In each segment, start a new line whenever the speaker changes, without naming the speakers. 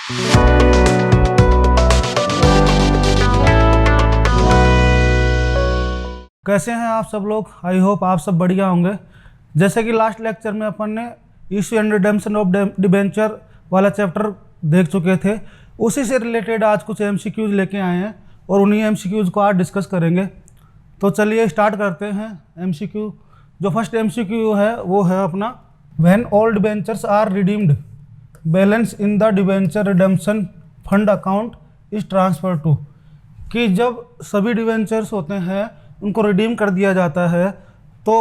कैसे हैं आप सब लोग? आई होप आप सब बढ़िया होंगे। जैसे कि लास्ट लेक्चर में अपन ने issue and redemption of debenture वाला चैप्टर देख चुके थे, उसी से रिलेटेड आज कुछ एमसीक्यूज लेके आए हैं और उन्हीं एमसीक्यूज को आज डिस्कस करेंगे। तो चलिए स्टार्ट करते हैं। एमसीक्यू जो फर्स्ट एमसीक्यू है वो है अपना, when all debentures are redeemed balance in the debenture redemption fund account is transfer to. कि जब सभी डिबेंचर्स होते हैं उनको रिडीम कर दिया जाता है तो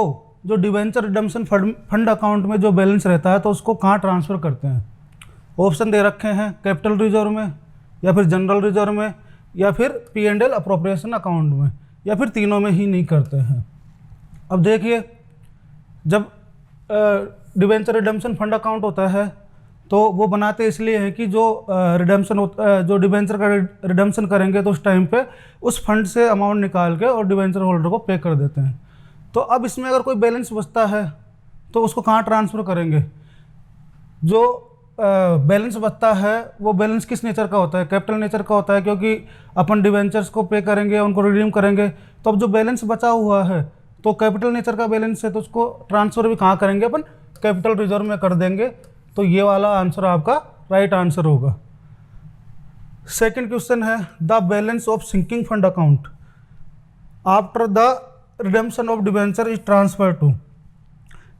जो डिबेंचर रिडेम्पशन फंड अकाउंट में जो बैलेंस रहता है तो उसको कहाँ ट्रांसफ़र करते हैं। ऑप्शन दे रखे हैं, कैपिटल रिजर्व में या फिर जनरल रिजर्व में या फिर P&L अप्रोप्रिएशन अकाउंट में या फिर तीनों में ही नहीं करते हैं। अब देखिए, जब डिबेंचर रिडेम्पशन फंड अकाउंट होता है तो वो बनाते इसलिए है कि जो जो डिबेंचर का रिडेम्पशन करेंगे तो उस टाइम पे उस फंड से अमाउंट निकाल के और डिबेंचर होल्डर को पे कर देते हैं। तो अब इसमें अगर कोई बैलेंस बचता है तो उसको कहाँ ट्रांसफ़र करेंगे। जो बैलेंस बचता है वो बैलेंस किस नेचर का होता है? कैपिटल नेचर का होता है, क्योंकि अपन डिबेंचर्स को पे करेंगे, उनको रिडीम करेंगे। तो अब जो बैलेंस बचा हुआ है तो कैपिटल नेचर का बैलेंस है, तो उसको ट्रांसफ़र भी कहाँ करेंगे? अपन कैपिटल रिजर्व में कर देंगे। तो ये वाला आंसर आपका राइट आंसर होगा। सेकंड क्वेश्चन है, the balance of sinking fund account after the redemption of debenture is transfer to.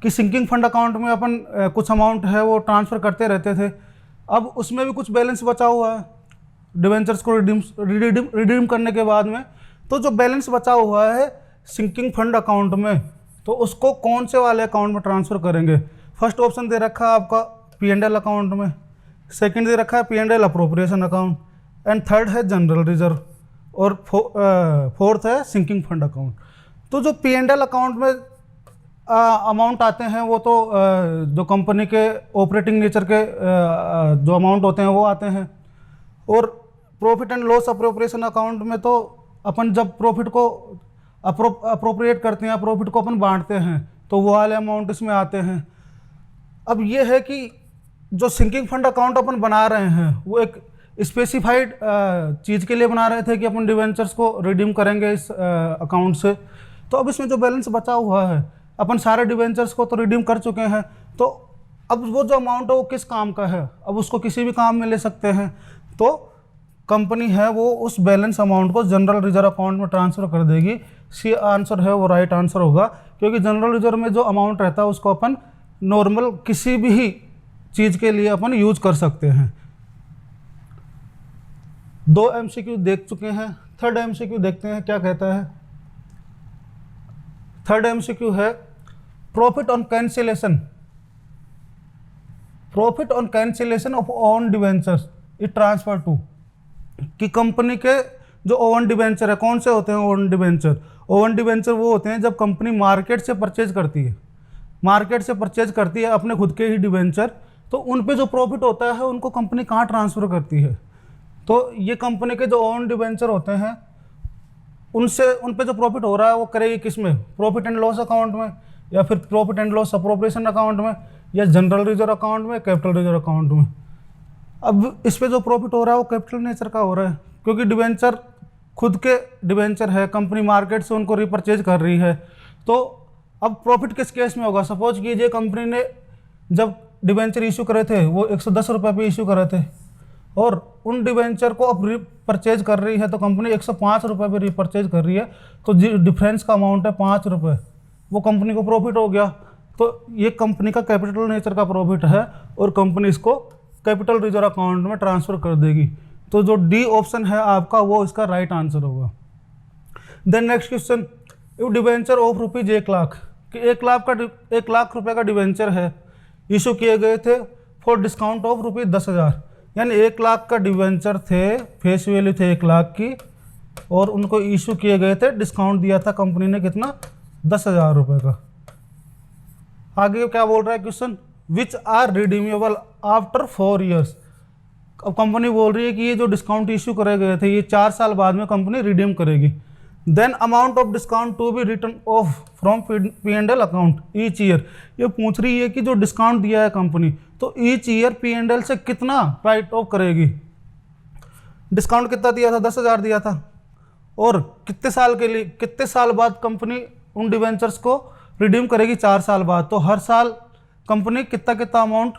कि सिंकिंग फंड अकाउंट में अपन कुछ अमाउंट है वो ट्रांसफ़र करते रहते थे, अब उसमें भी कुछ बैलेंस बचा हुआ है डिबेंचर्स को रिडीम करने के बाद में। तो जो बैलेंस बचा हुआ है सिंकिंग फंड अकाउंट में, तो उसको कौन से वाले अकाउंट में ट्रांसफ़र करेंगे? फर्स्ट ऑप्शन दे रखा है आपका P&L अकाउंट में, सेकंड दे रखा है P&L appropriation account, and third है जनरल रिजर्व, और फोर्थ है सिंकिंग फंड अकाउंट। तो जो P&L अकाउंट में अमाउंट आते हैं वो तो जो कंपनी के ऑपरेटिंग नेचर के जो अमाउंट होते हैं वो आते हैं, और profit and loss appropriation account में तो अपन जब प्रॉफिट को अप्रोप्रिएट करते हैं, प्रॉफिट को अपन बांटते हैं, तो वो वाले अमाउंट इसमें आते हैं। अब ये है कि जो सिंकिंग फंड अकाउंट अपन बना रहे हैं वो एक स्पेसिफाइड चीज़ के लिए बना रहे थे कि अपन डिवेंचर्स को रिडीम करेंगे इस अकाउंट से। तो अब इसमें जो बैलेंस बचा हुआ है, अपन सारे डिवेंचर्स को तो रिडीम कर चुके हैं, तो अब वो जो अमाउंट है वो किस काम का है? अब उसको किसी भी काम में ले सकते हैं। तो कंपनी है वो उस बैलेंस अमाउंट को जनरल रिजर्व अकाउंट में ट्रांसफ़र कर देगी। सी आंसर है वो राइट आंसर होगा, क्योंकि जनरल रिजर्व में जो अमाउंट रहता है उसको अपन नॉर्मल किसी भी चीज़ के लिए अपन यूज कर सकते हैं। 2 एमसीक्यू देख चुके हैं, थर्ड एमसीक्यू देखते हैं क्या कहता है। थर्ड एमसीक्यू है, profit on cancellation of own debentures is transfer to. कि कंपनी के जो ओवन डिवेंचर है, कौन से होते हैं ओवन डिवेंचर? ओवन डिवेंचर वो होते हैं जब कंपनी मार्केट से परचेज करती है अपने खुद के ही डिवेंचर, तो उन पे जो प्रॉफिट होता है उनको कंपनी कहाँ ट्रांसफ़र करती है? तो ये कंपनी के जो ओन डिवेंचर होते हैं उन पे जो प्रॉफिट हो रहा है वो करेगी किस में? प्रॉफिट एंड लॉस अकाउंट में, या फिर profit and loss appropriation account में, या जनरल रिजर्व अकाउंट में, कैपिटल रिजर्व अकाउंट में। अब इस पे जो प्रॉफिट हो रहा है वो कैपिटल नेचर का हो रहा है, क्योंकि डिवेंचर खुद के डिवेंचर है, कंपनी मार्केट से उनको रिपर्चेज कर रही है। तो अब प्रॉफिट किस केस में होगा? सपोज कीजिए कंपनी ने जब डिवेंचर इशू करे थे वो 110 रुपये पे इशू करे थे, और उन डिवेंचर को अब रिपर्चेज कर रही है तो कंपनी 105 रुपये पे रिपर्चेज कर रही है, तो डिफरेंस का अमाउंट है 5 रुपये, वो कंपनी को प्रॉफिट हो गया। तो ये कंपनी का कैपिटल नेचर का प्रॉफिट है और कंपनी इसको कैपिटल रिजर्व अकाउंट में ट्रांसफ़र कर देगी। तो जो डी ऑप्शन है आपका वो इसका राइट आंसर होगा। Then next question, if debenture of rupees 1 lakh, कि 1 लाख रुपए का डिवेंचर है, इशू किए गए थे फॉर डिस्काउंट ऑफ रुपीज़ 10,000, यानी 1 लाख का डिवेंचर थे, फेस वैल्यू थे 1 लाख की, और उनको इशू किए गए थे, डिस्काउंट दिया था कंपनी ने कितना? 10,000 रुपये का। आगे क्या बोल रहा है question, which are redeemable after 4 years. अब कंपनी बोल रही है कि ये जो डिस्काउंट इशू करे गए थे ये 4 साल बाद में कंपनी रिडीम करेगी। Then amount of discount to be return off from P&L account each year. ये पूछ रही है कि जो डिस्काउंट दिया है कंपनी, तो ईच ईयर P&L से कितना राइट ऑफ करेगी। डिस्काउंट कितना दिया था, 10,000 दिया था, और कितने साल के लिए, कितने साल बाद कंपनी उन डिवेंचर्स को रिडीम करेगी, 4 साल बाद। तो हर साल कंपनी कितना कितना अमाउंट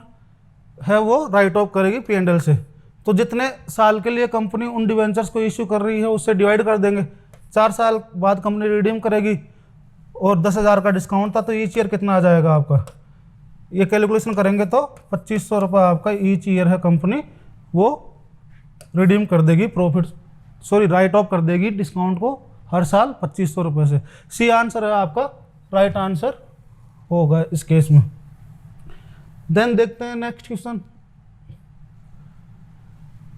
है वो राइट ऑफ करेगी P&L से। तो जितने साल के लिए कंपनी उन डिवेंचर्स को इश्यू कर रही है उससे डिवाइड कर देंगे, 4 साल बाद कंपनी रिडीम करेगी और 10,000 का डिस्काउंट था, तो ईच ईयर कितना आ जाएगा आपका, ये कैलकुलेशन करेंगे तो 2500 रुपये आपका ईच ईयर है कंपनी वो रिडीम कर देगी, राइट ऑफ कर देगी डिस्काउंट को हर साल 2500 रुपये से। सी आंसर है आपका, राइट आंसर होगा इस केस में। देन देखते हैं नेक्स्ट क्वेश्चन।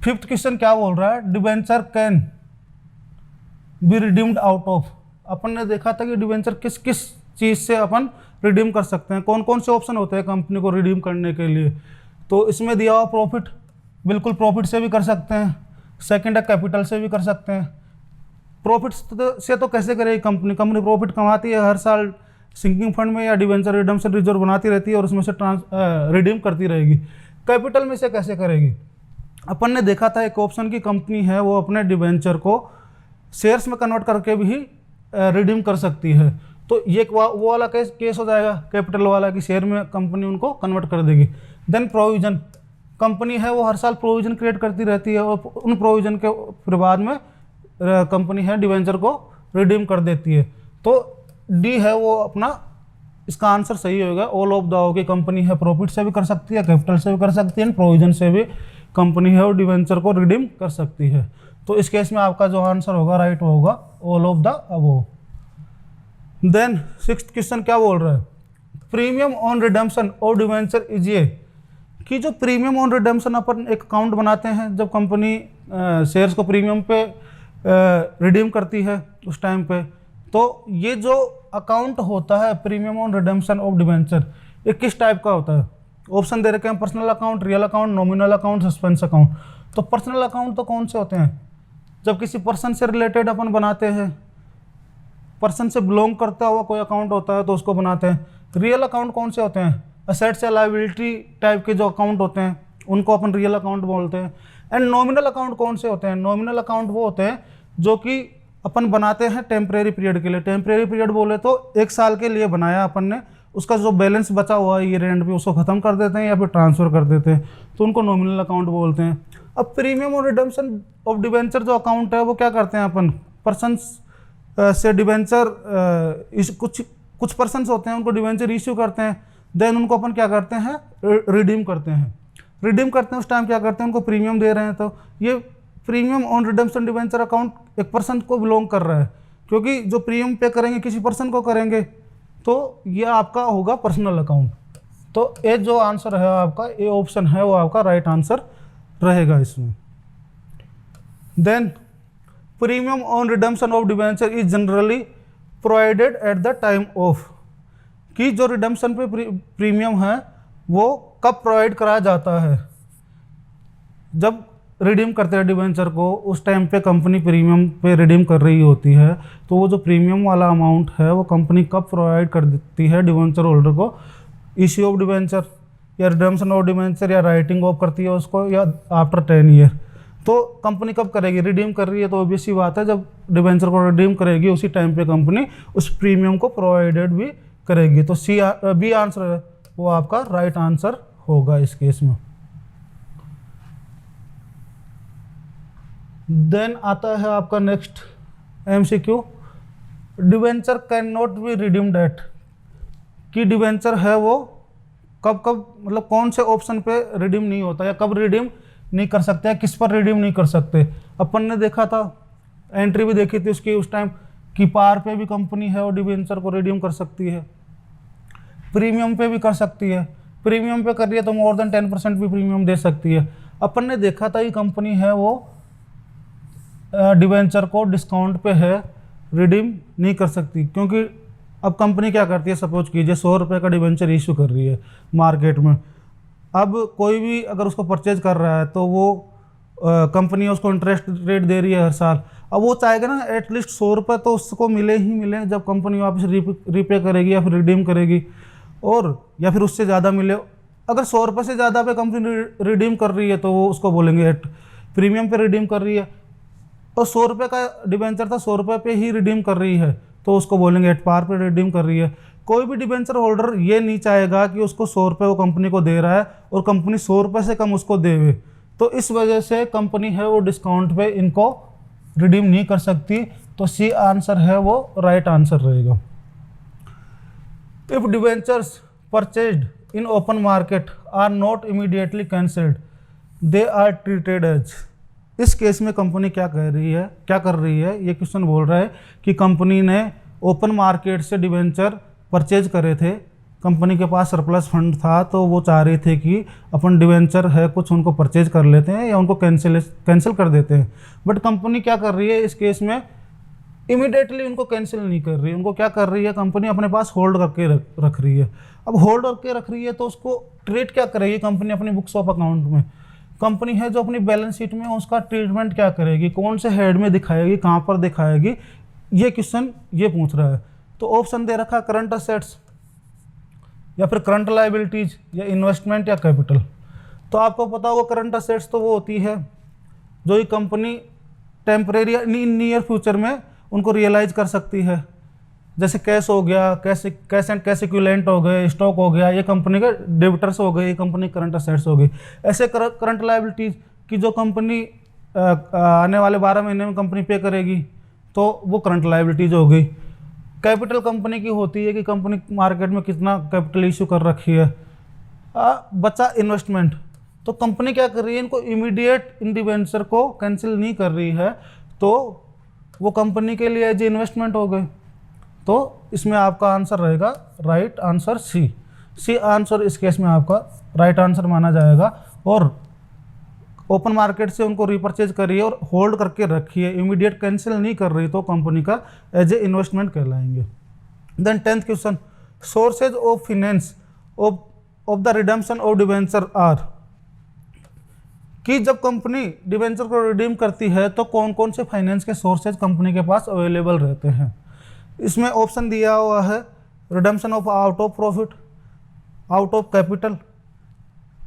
5th क्वेश्चन क्या बोल रहा है, debenture can be redeemed out of. अपन ने देखा था कि डिवेंचर किस किस चीज़ से अपन रिडीम कर सकते हैं, कौन कौन से ऑप्शन होते हैं कंपनी को रिडीम करने के लिए। तो इसमें दिया हुआ प्रॉफिट, बिल्कुल प्रॉफिट से भी कर सकते हैं, सेकंड है कैपिटल से भी कर सकते हैं। प्रॉफिट से तो कैसे करेगी कंपनी प्रॉफिट कमाती है हर साल सिंकिंग फंड में या डिवेंचर रिडम्पशन रिजर्व बनाती रहती है और उसमें से रिडीम करती रहेगी। कैपिटल में से कैसे करेगी, अपन ने देखा था एक ऑप्शन की कंपनी है वो अपने डिवेंचर को शेयर्स में कन्वर्ट करके भी रिडीम कर सकती है। तो ये वो वाला केस हो जाएगा कैपिटल वाला कि शेयर में कंपनी उनको कन्वर्ट कर देगी। देन प्रोविजन, कंपनी है वो हर साल प्रोविजन क्रिएट करती रहती है और उन प्रोविजन के फिर बाद में कंपनी है डिवेंचर को रिडीम कर देती है। तो डी है वो अपना इसका आंसर सही होगा। ऑल ऑफ द होगी, कंपनी है प्रॉफिट से भी कर सकती है, कैपिटल से भी कर सकती है, प्रोविजन से भी कंपनी है वो डिवेंचर को रिडीम कर सकती है। तो इस केस में आपका जो आंसर होगा राइट होगा all of the above. Then 6th question क्या बोल रहा है, premium on redemption of debenture is ये, कि जो प्रीमियम ऑन रिडेम्पशन अपन एक अकाउंट बनाते हैं जब कंपनी शेयर्स को प्रीमियम पे रिडीम करती है उस टाइम पे, तो ये जो अकाउंट होता है premium on redemption of debenture ये किस टाइप का होता है। ऑप्शन दे रखे हैं personal account, real account, nominal account, suspense account. तो पर्सनल अकाउंट तो कौन से होते हैं, जब किसी पर्सन से रिलेटेड अपन बनाते हैं, पर्सन से बिलोंग करता हुआ कोई अकाउंट होता है तो उसको बनाते हैं। रियल अकाउंट कौन से होते हैं, असेट्स या लायबिलिटी टाइप के जो अकाउंट होते हैं उनको अपन रियल अकाउंट बोलते हैं। एंड नॉमिनल अकाउंट कौन से होते हैं, नॉमिनल अकाउंट वो होते हैं जो कि अपन बनाते हैं टेम्परेरी पीरियड के लिए। टेम्परेरी पीरियड बोले तो 1 साल के लिए बनाया अपन ने, उसका जो बैलेंस बचा हुआ है ईयर एंड पे उसको खत्म कर देते हैं या फिर ट्रांसफर कर देते हैं, तो उनको नॉमिनल अकाउंट बोलते हैं। अब प्रीमियम और रिडेम्पशन ऑफ डिवेंचर जो अकाउंट है वो क्या करते हैं अपन, पर्सन से डिवेंचर कुछ पर्सन्स होते हैं उनको डिवेंचर इश्यू करते हैं, देन उनको अपन क्या करते हैं रिडीम करते हैं। रिडीम करते हैं उस टाइम क्या करते हैं, उनको प्रीमियम दे रहे हैं। तो ये premium on redemption debenture account एक पर्सन को बिलोंग कर रहा है, क्योंकि जो प्रीमियम पे करेंगे किसी पर्सन को करेंगे, तो ये आपका होगा पर्सनल अकाउंट। तो ये जो आंसर है आपका, ये ऑप्शन है वो आपका राइट आंसर रहेगा इसमें। Then premium on redemption of debenture is generally provided at the time of, कि जो रिडेम्पशन पे प्रीमियम है वो कब प्रोवाइड कराया जाता है, जब रिडीम करते हैं डिवेंचर को उस टाइम पे कंपनी प्रीमियम पे रिडीम कर रही होती है। तो वो जो प्रीमियम वाला अमाउंट है वो कंपनी कब प्रोवाइड कर देती है डिवेंचर होल्डर को, इश्यू ऑफ डिवेंचर या रिडेम्पशन ऑफ डिवेंचर या राइटिंग ऑफ करती है उसको, या आफ्टर 10 ईयर। तो कंपनी कब करेगी, रिडीम कर रही है तो ऑब्वियस सी बात है जब डिवेंचर को रिडीम करेगी उसी टाइम पे कंपनी उस प्रीमियम को प्रोवाइडेड भी करेगी। तो बी आंसर है वो आपका राइट आंसर होगा इस केस में। देन आता है आपका next MCQ, debenture can not be redeemed eight, कि डिवेंचर है वो कब कब मतलब कौन से ऑप्शन पे रिडीम नहीं होता या कब रिडीम नहीं कर सकते या किस पर रिडीम नहीं कर सकते। अपन ने देखा था, एंट्री भी देखी थी उसकी उस टाइम कि पार पे भी कंपनी है वो डिवेंचर को रिडीम कर सकती है, प्रीमियम पे भी कर सकती है, प्रीमियम पे कर रही है तो मोर देन 10% भी प्रीमियम दे सकती है। अपन ने देखा था कि कंपनी है वो डिवेंचर को डिस्काउंट पे है रिडीम नहीं कर सकती, क्योंकि अब कंपनी क्या करती है, सपोज कीजिए 100 रुपये का डिवेंचर इशू कर रही है मार्केट में। अब कोई भी अगर उसको परचेज कर रहा है तो वो कंपनी उसको इंटरेस्ट रेट दे रही है हर साल। अब वो चाहेगा ना एटलीस्ट 100 रुपये तो उसको मिले ही मिले जब कंपनी वापस रीपे करेगी या फिर रिडीम करेगी, और या फिर उससे ज़्यादा मिले अगर 100 रुपये से ज़्यादा पे कंपनी रिडीम कर रही है तो वो उसको बोलेंगे एट प्रीमियम पे रिडीम कर रही है, और 100 रुपये का डिबेंचर था 100 रुपये पे ही रिडीम कर रही है तो उसको बोलेंगे एट पार पे रिडीम कर रही है। कोई भी डिबेंचर होल्डर ये नहीं चाहेगा कि उसको 100 रुपये वो कंपनी को दे रहा है और कंपनी 100 रुपये से कम उसको देवे, तो इस वजह से कंपनी है वो डिस्काउंट पे इनको रिडीम नहीं कर सकती। तो सी आंसर है वो राइट आंसर रहेगा। If debentures purchased in open market are not immediately cancelled they are treated as. इस केस में कंपनी क्या कर रही है, ये क्वेश्चन बोल रहा है कि कंपनी ने ओपन मार्केट से डिबेंचर परचेज करे थे, कंपनी के पास सरप्लस फंड था तो वो चाह रहे थे कि अपन डिबेंचर है कुछ उनको परचेज कर लेते हैं या उनको कैंसिल कर देते हैं। बट कंपनी क्या कर रही है इस केस में, इमीडिएटली उनको कैंसिल नहीं कर रही है, उनको क्या कर रही है कंपनी अपने पास होल्ड करके रख रही है। अब होल्ड करके रख रही है तो उसको ट्रीट क्या करेगी कंपनी अपनी बुक्स ऑफ अकाउंट में, कंपनी है जो अपनी बैलेंस शीट में उसका ट्रीटमेंट क्या करेगी, कौन से हेड में दिखाएगी, कहाँ पर दिखाएगी, ये क्वेश्चन ये पूछ रहा है। तो ऑप्शन दे रखा करंट असेट्स या फिर करंट लायबिलिटीज या इन्वेस्टमेंट या कैपिटल। तो आपको पता होगा करंट असेट्स तो वो होती है जो ये कंपनी टेम्परेरी नियर फ्यूचर में उनको रियलाइज कर सकती है, जैसे कैश हो गया, कैश एंड कैश इक्विवेलेंट हो गए, स्टॉक हो गया, ये कंपनी के डेबिटर्स हो गए, ये कंपनी करंट असेट्स हो गई। ऐसे करंट लायबिलिटीज की जो कंपनी आने वाले 12 महीने में कंपनी पे करेगी तो वो करंट लायबिलिटीज हो गई। कैपिटल कंपनी की होती है कि कंपनी मार्केट में कितना कैपिटल इशू कर रखी है। बचा इन्वेस्टमेंट, तो कंपनी क्या कर रही है, इनको इमीडिएट इन डिबेंचर को कैंसिल नहीं कर रही है तो वो कंपनी के लिए एज इन्वेस्टमेंट हो गए। तो इसमें आपका आंसर रहेगा राइट आंसर सी आंसर इस केस में आपका राइट आंसर माना जाएगा। और ओपन मार्केट से उनको रिपर्चेज करिए और होल्ड करके रखिए, इमीडिएट कैंसिल नहीं कर रही तो कंपनी का एज ए इन्वेस्टमेंट कहलाएंगे। Then 10th question, sources of finance of the redemption of debenture are, कि जब कंपनी डिबेंचर को रिडीम करती है तो कौन कौन से फाइनेंस के सोर्सेज कंपनी के पास अवेलेबल रहते हैं। इसमें ऑप्शन दिया हुआ है redemption of out of profit, out of capital,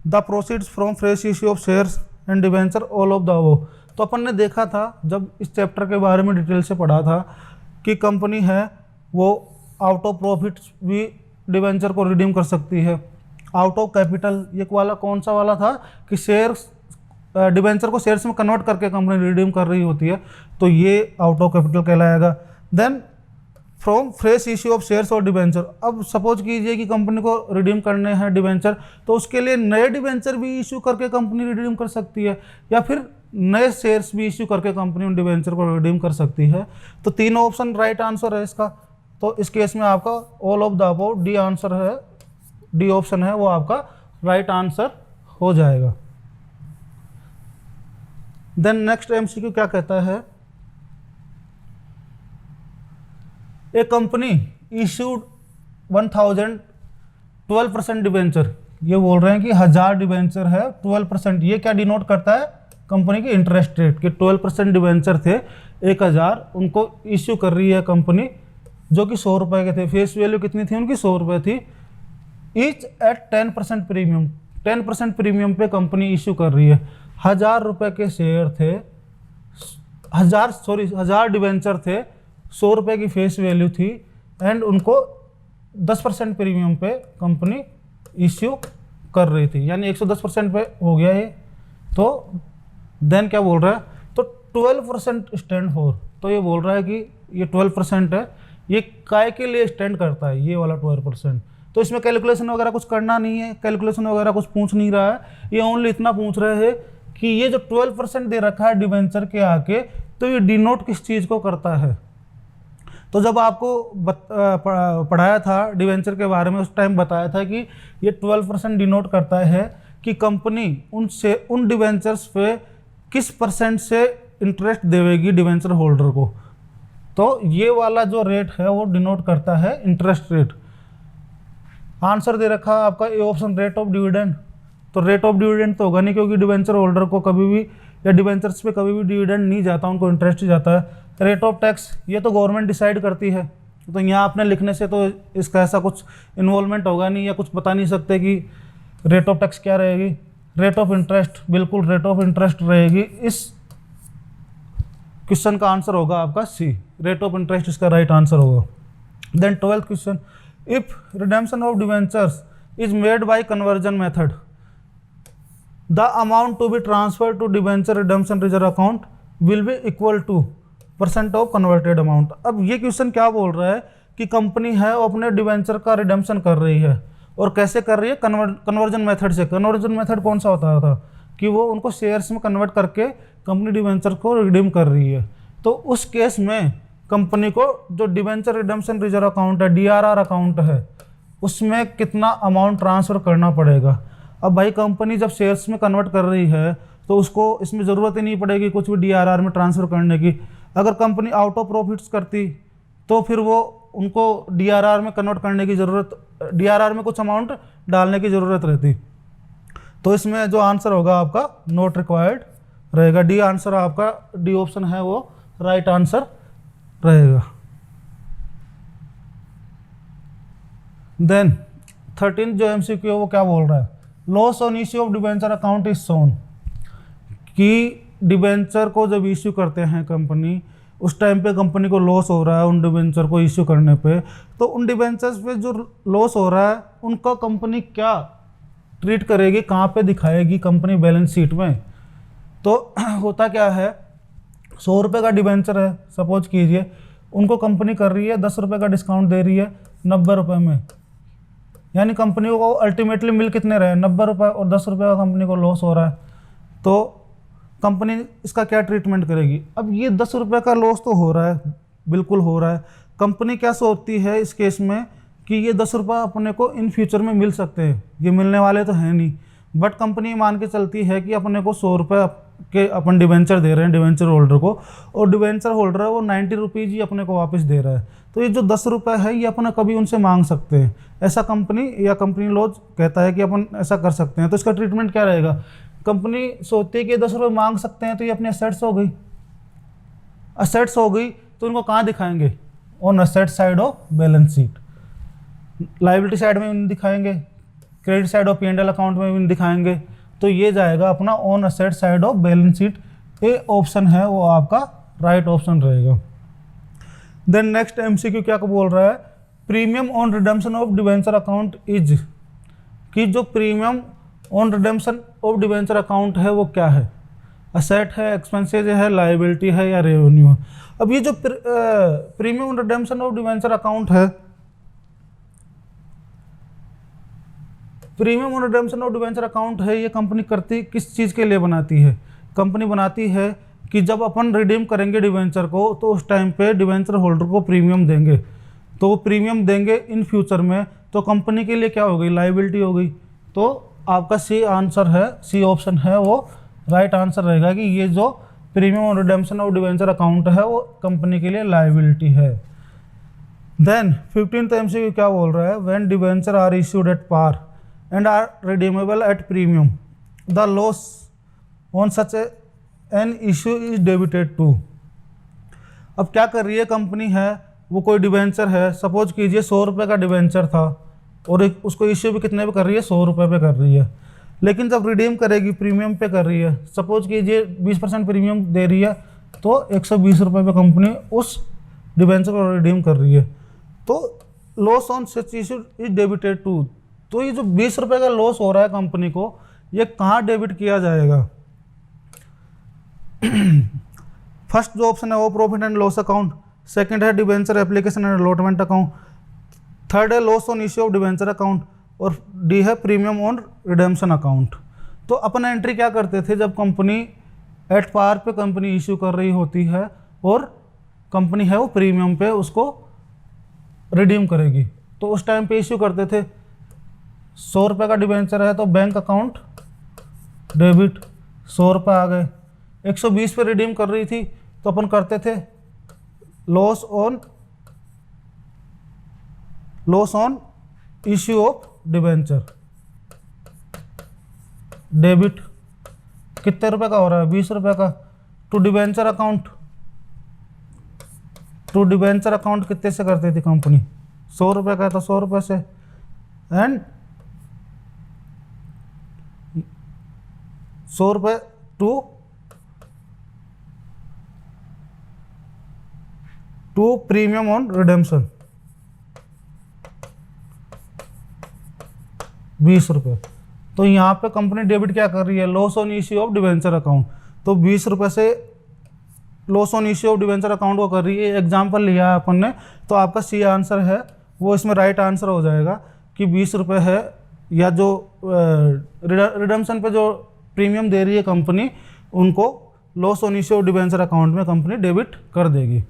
the proceeds from fresh issue of shares and debenture, all of the above. तो अपन ने देखा था जब इस चैप्टर के बारे में डिटेल से पढ़ा था कि कंपनी है वो आउट ऑफ प्रॉफिट भी डिबेंचर को रिडीम कर सकती है। आउट ऑफ कैपिटल ये वाला कौन सा वाला था कि शेयर्स डिबेंचर को शेयर्स में कन्वर्ट करके कंपनी रिडीम कर रही होती है, तो ये आउट ऑफ कैपिटल कहलाएगा। Then from fresh issue of shares और डिबेंचर, अब सपोज कीजिए कि कंपनी को रिडीम करने हैं डिबेंचर, तो उसके लिए नए डिबेंचर भी इश्यू करके कंपनी रिडीम कर सकती है या फिर नए शेयर्स भी इश्यू करके कंपनी उन डिबेंचर को रिडीम कर सकती है। तो तीनों ऑप्शन राइट आंसर है इसका। तो इस केस में आपका all of the above D answer है, डी ऑप्शन है वो आपका राइट आंसर हो जाएगा। देन नेक्स्ट एमसीक्यू क्या कहता है, ए कंपनी इश्यूड 1000 12% डिबेंचर, ये बोल रहे हैं कि 1000 डिबेंचर है 12%, ये क्या डिनोट करता है कंपनी की इंटरेस्ट रेट कि 12% डिबेंचर थे 1000 उनको इश्यू कर रही है कंपनी जो कि 100 रुपये के थे, फेस वैल्यू कितनी थी उनकी 100 रुपये थी, ईच एट 10% प्रीमियम, 10% प्रीमियम पे कंपनी इश्यू कर रही है। 1000 रुपये के शेयर थे, 1000 डिबेंचर थे, 100 रुपये की फेस वैल्यू थी एंड उनको 10% प्रीमियम पे कंपनी इश्यू कर रही थी, यानी 110% पे हो गया ये। तो देन क्या बोल रहा है, तो 12% स्टैंड फॉर, तो ये बोल रहा है कि ये 12% है, ये काय के लिए स्टैंड करता है ये वाला 12%। तो इसमें कैलकुलेशन वगैरह कुछ करना नहीं है, कैलकुलेशन वगैरह कुछ पूछ नहीं रहा है, ये ओनली इतना पूछ रहे हैं कि ये जो 12% दे रखा है डिबेंचर के आके, तो ये डिनोट किस चीज़ को करता है। तो जब आपको पढ़ाया था डिबेंचर के बारे में उस टाइम बताया था कि ये 12% डिनोट करता है कि कंपनी उन डिबेंचर्स पे किस परसेंट से इंटरेस्ट देवेगी डिबेंचर होल्डर को। तो ये वाला जो रेट है वो डिनोट करता है इंटरेस्ट रेट। आंसर दे रखा आपका A option rate of dividend, तो रेट ऑफ डिविडेंड तो होगा नहीं क्योंकि डिबेंचर होल्डर को कभी भी या डिबेंचर्स पे कभी भी डिविडेंड नहीं जाता, उनको इंटरेस्ट ही जाता है। रेट ऑफ टैक्स ये तो गवर्नमेंट डिसाइड करती है, तो यहाँ आपने लिखने से तो इसका ऐसा कुछ इन्वॉल्वमेंट होगा नहीं या कुछ बता नहीं सकते कि रेट ऑफ टैक्स क्या रहेगी, रेट ऑफ इंटरेस्ट, बिल्कुल रेट ऑफ इंटरेस्ट रहेगी। इस क्वेश्चन का आंसर होगा आपका सी, रेट ऑफ इंटरेस्ट इसका राइट आंसर होगा। Then 12th question, if redemption of debentures is made by conversion method the amount to be transfer to debenture redemption reserve account will be equal to % of converted amount. अब ये question क्या बोल रहा है कि company है वो अपने डिवेंचर का रिडेम्पशन कर रही है, और कैसे कर रही है, कन्वर्जन मेथड से। कन्वर्जन मेथड कौन सा होता था कि वो उनको शेयर्स में कन्वर्ट करके कंपनी डिवेंचर को रिडीम कर रही है। तो उस केस में कंपनी को जो डिवेंचर रिडेम्पशन रिजर्व अकाउंट है, DRR अकाउंट है, उसमें कितना अमाउंट ट्रांसफ़र करना पड़ेगा। अब भाई कंपनी जब शेयर्स में कन्वर्ट कर रही है तो उसको इसमें ज़रूरत ही नहीं पड़ेगी कुछ भी DRR में ट्रांसफ़र करने की। अगर कंपनी आउट ऑफ प्रॉफिट्स करती तो फिर वो उनको DRR में कन्वर्ट करने की ज़रूरत, DRR में कुछ अमाउंट डालने की ज़रूरत रहती। तो इसमें जो आंसर होगा आपका नॉट रिक्वायर्ड रहेगा। डी आंसर आपका, डी ऑप्शन है वो राइट आंसर रहेगा। देन 13 जो MCQ है वो क्या बोल रहा है, loss on issue of debenture account is shown, कि डिबेंचर को जब इश्यू करते हैं कंपनी, उस टाइम पे कंपनी को लॉस हो रहा है उन डिबेंचर को इश्यू करने पे, तो उन डिबेंचर्स पे जो लॉस हो रहा है उनका कंपनी क्या ट्रीट करेगी, कहाँ पे दिखाएगी कंपनी बैलेंस शीट में। तो होता क्या है, 100 रुपये का डिबेंचर है सपोज कीजिए, उनको कंपनी कर रही है 10 रुपये का डिस्काउंट दे रही है 90 रुपये में, यानी कंपनी को अल्टीमेटली मिल कितने रहे, 90 रुपये, और 10 रुपये का कंपनी को लॉस हो रहा है। तो कंपनी इसका क्या ट्रीटमेंट करेगी। अब ये 10 रुपये का लॉस तो हो रहा है, बिल्कुल हो रहा है। कंपनी क्या सोचती है इस केस में कि ये 10 रुपये अपने को इन फ्यूचर में मिल सकते हैं, ये मिलने वाले तो हैं नहीं, बट कंपनी मान के चलती है कि अपने को 100 रुपये के अपन डिवेंचर दे रहे हैं डिवेंचर होल्डर को, और डिवेंचर होल्डर है वो 90 रुपीज़ ही अपने को वापस दे रहा है। तो ये जो 10 रुपये है ये अपना कभी उनसे मांग सकते हैं, ऐसा कंपनी या कंपनी लॉ कहता है कि अपन ऐसा कर सकते हैं। तो इसका ट्रीटमेंट क्या रहेगा, कंपनी सोचती है कि 10 रुपये मांग सकते हैं तो ये अपनी असेट्स हो गई, असेट्स हो गई तो उनको कहाँ दिखाएंगे, on asset side of balance sheet, liability side में दिखाएंगे, credit side of P&L account में भी दिखाएंगे। तो ये जाएगा अपना on asset side of balance sheet, A option है वो आपका राइट ऑप्शन रहेगा। देन नेक्स्ट MCQ क्या बोल रहा है, premium on redemption of debenture account is, कि जो premium on redemption of debenture account है वो क्या है, असेट है, एक्सपेंसेज है, लाइबिलिटी है या रेवेन्यू है। अब ये जो premium on redemption of debenture account है, premium on redemption of debenture account है, ये कंपनी करती किस चीज़ के लिए बनाती है, कंपनी बनाती है कि जब अपन रिडीम करेंगे डिवेंचर को तो उस टाइम पे डिवेंचर होल्डर को प्रीमियम देंगे, तो वो प्रीमियम देंगे इन फ्यूचर में, तो कंपनी के लिए क्या हो गई, लाइबिलिटी हो गई। तो आपका सी आंसर है, सी ऑप्शन है वो राइट आंसर रहेगा कि ये जो premium on redemption of debenture account है वो कंपनी के लिए लाइबिलिटी है। देन 15th MCQ क्या बोल रहा है, when debenture are issued at par and are redeemable at premium, the loss on such an issue is debited to। अब क्या कर रही है कंपनी है, वो कोई डिवेंचर है, सपोज कीजिए 100 रुपये का डिवेंचर था और उसको इश्यू भी कितने पे कर रही है, 100 रुपये पे कर रही है, लेकिन जब रिडीम करेगी प्रीमियम पे कर रही है, सपोज कीजिए 20% प्रीमियम दे रही है, तो 120 रुपये पे कंपनी उस डिवेंचर को रिडीम कर रही है। तो loss on such issue is debited to, तो ये जो 20 रुपये का लॉस हो रहा है कंपनी को, ये कहाँ डेबिट किया जाएगा। फर्स्ट जो ऑप्शन है वो profit and loss account, second है debenture application and allotment account, third है loss on issue of debenture account, और डी है प्रीमियम ऑन रिडेम्पशन अकाउंट। तो अपन एंट्री क्या करते थे, जब कंपनी एट पार पे कंपनी इश्यू कर रही होती है और कंपनी है वो प्रीमियम पे उसको रिडीम करेगी, तो उस टाइम पे इश्यू करते थे 100 रुपये का डिवेंचर है तो बैंक अकाउंट डेबिट 100 रुपये आ गए, 120 पे रिडीम कर रही थी तो अपन करते थे loss on issue of debenture, debit कितने रुपए का हो रहा है, 20 रुपये का, टू डिवेंचर अकाउंट कितने से करती थी कंपनी, 100 रुपये का, तो 100 रुपये से, and ₹100 to premium on redemption, ₹20। तो यहाँ पे कंपनी डेबिट क्या कर रही है, loss on issue of debenture account. तो ₹20 से loss on issue of debenture account को कर रही है। एग्जाम्पल लिया है अपन ने, तो आपका सी आंसर है वो इसमें राइट आंसर हो जाएगा कि ₹20 है, या जो रिडम्पशन पे जो प्रीमियम दे रही है कंपनी, उनको loss on issue of debenture account में कंपनी डेबिट कर देगी।